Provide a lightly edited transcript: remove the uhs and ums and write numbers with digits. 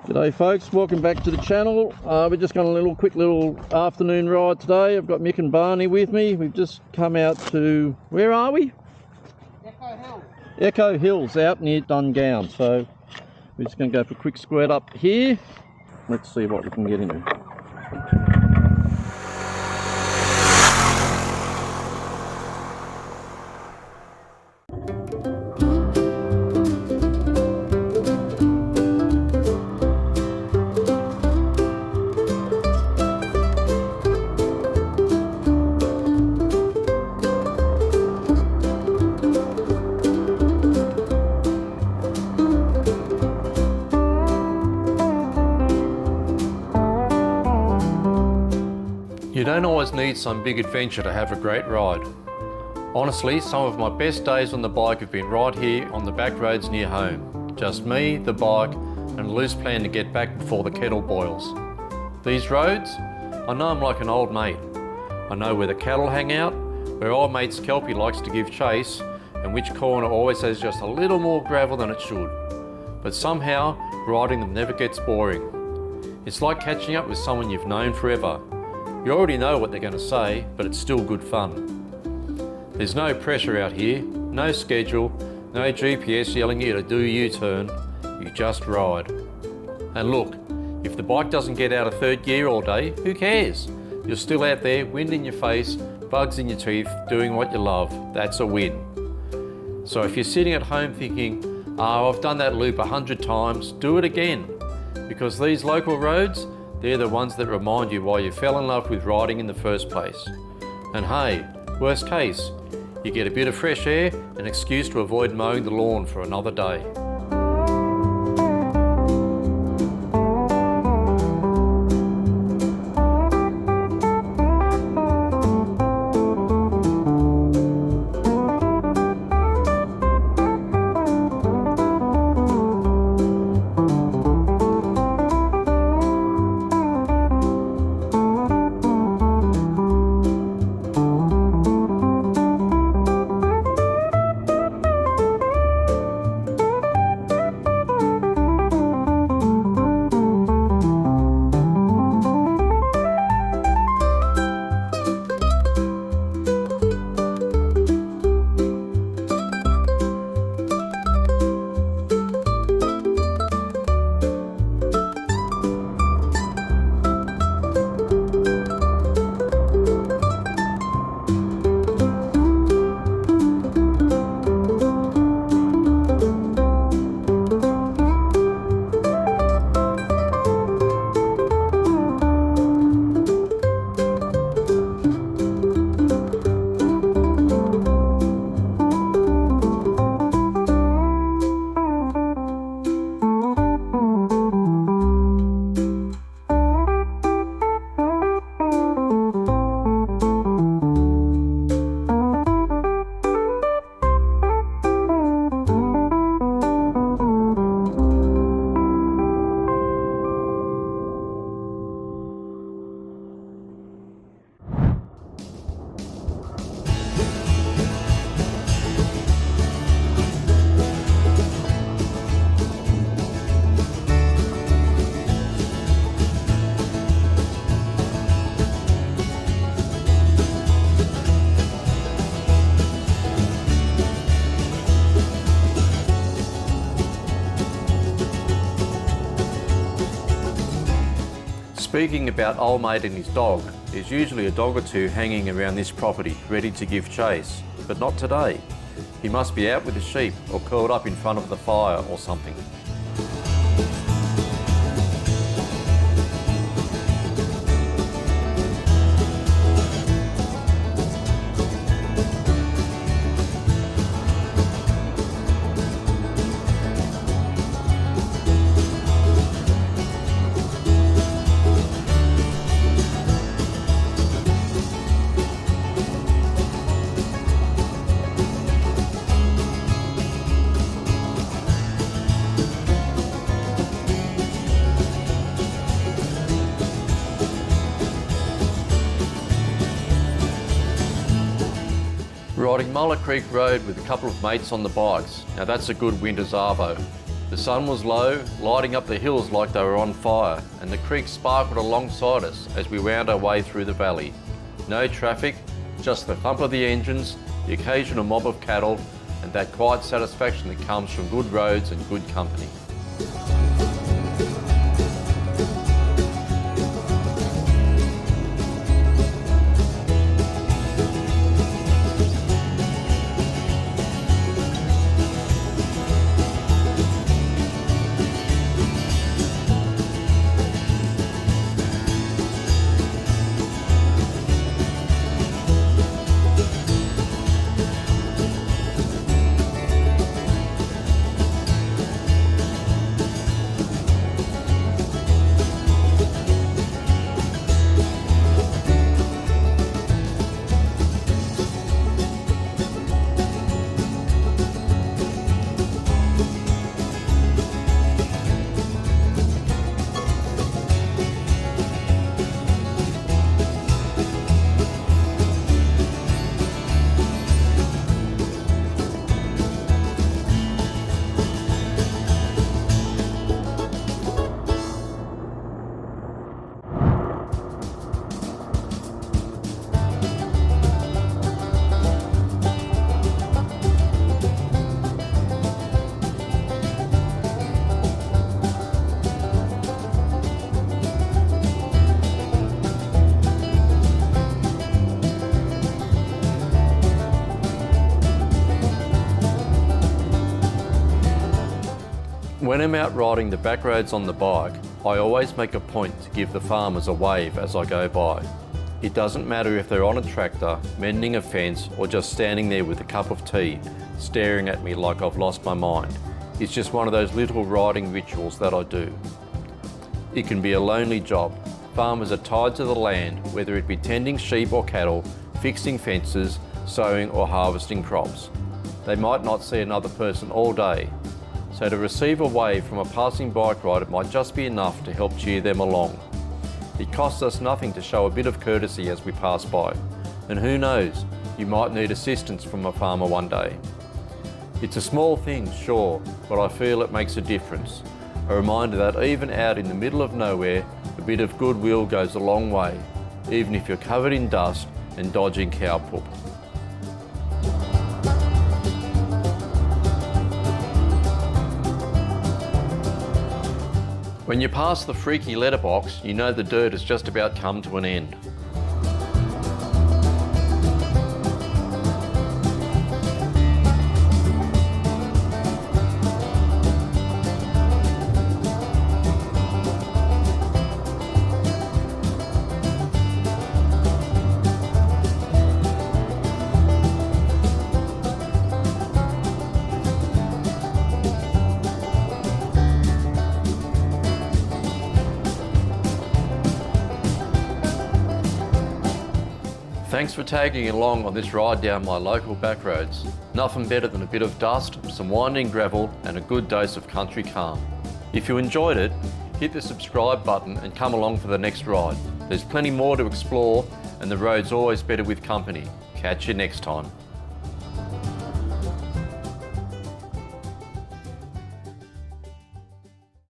G'day folks, welcome back to the channel. We're just going on a quick little afternoon ride today. I've got Mick and Barney with me. We've just come out to, where are we? Echo Hills. Echo Hills, out near Dungown. So we're just going to go for a quick squirt up here. Let's see what we can get into. You don't always need some big adventure to have a great ride. Honestly, some of my best days on the bike have been right here on the back roads near home. Just me, the bike, and a loose plan to get back before the kettle boils. These roads, I know I'm like an old mate. I know where the cattle hang out, where old mate Kelpie likes to give chase, and which corner always has just a little more gravel than it should. But somehow, riding them never gets boring. It's like catching up with someone you've known forever. You already know what they're going to say, but it's still good fun. There's no pressure out here, no schedule, no GPS yelling you to do a U-turn, you just ride. And look, if the bike doesn't get out of third gear all day, who cares? You're still out there, wind in your face, bugs in your teeth, doing what you love. That's a win. So if you're sitting at home thinking, oh, I've done that loop 100 times, do it again. Because these local roads, they're the ones that remind you why you fell in love with riding in the first place. And hey, worst case, you get a bit of fresh air, an excuse to avoid mowing the lawn for another day. Speaking about old mate and his dog, there's usually a dog or two hanging around this property, ready to give chase, but not today. He must be out with the sheep or curled up in front of the fire or something. Riding Mulla Creek Road with a couple of mates on the bikes. Now that's a good winter's arvo. The sun was low, lighting up the hills like they were on fire, and the creek sparkled alongside us as we wound our way through the valley. No traffic, just the thump of the engines, the occasional mob of cattle, and that quiet satisfaction that comes from good roads and good company. When I'm out riding the back roads on the bike, I always make a point to give the farmers a wave as I go by. It doesn't matter if they're on a tractor, mending a fence, or just standing there with a cup of tea, staring at me like I've lost my mind. It's just one of those little riding rituals that I do. It can be a lonely job. Farmers are tied to the land, whether it be tending sheep or cattle, fixing fences, sowing or harvesting crops. They might not see another person all day, so to receive a wave from a passing bike rider might just be enough to help cheer them along. It costs us nothing to show a bit of courtesy as we pass by, and who knows, you might need assistance from a farmer one day. It's a small thing, sure, but I feel it makes a difference. A reminder that even out in the middle of nowhere, a bit of goodwill goes a long way, even if you're covered in dust and dodging cow poop. When you pass the freaky letterbox, you know the dirt has just about come to an end. Thanks for tagging along on this ride down my local back roads. Nothing better than a bit of dust, some winding gravel and a good dose of country calm. If you enjoyed it, hit the subscribe button and come along for the next ride. There's plenty more to explore and the road's always better with company. Catch you next time.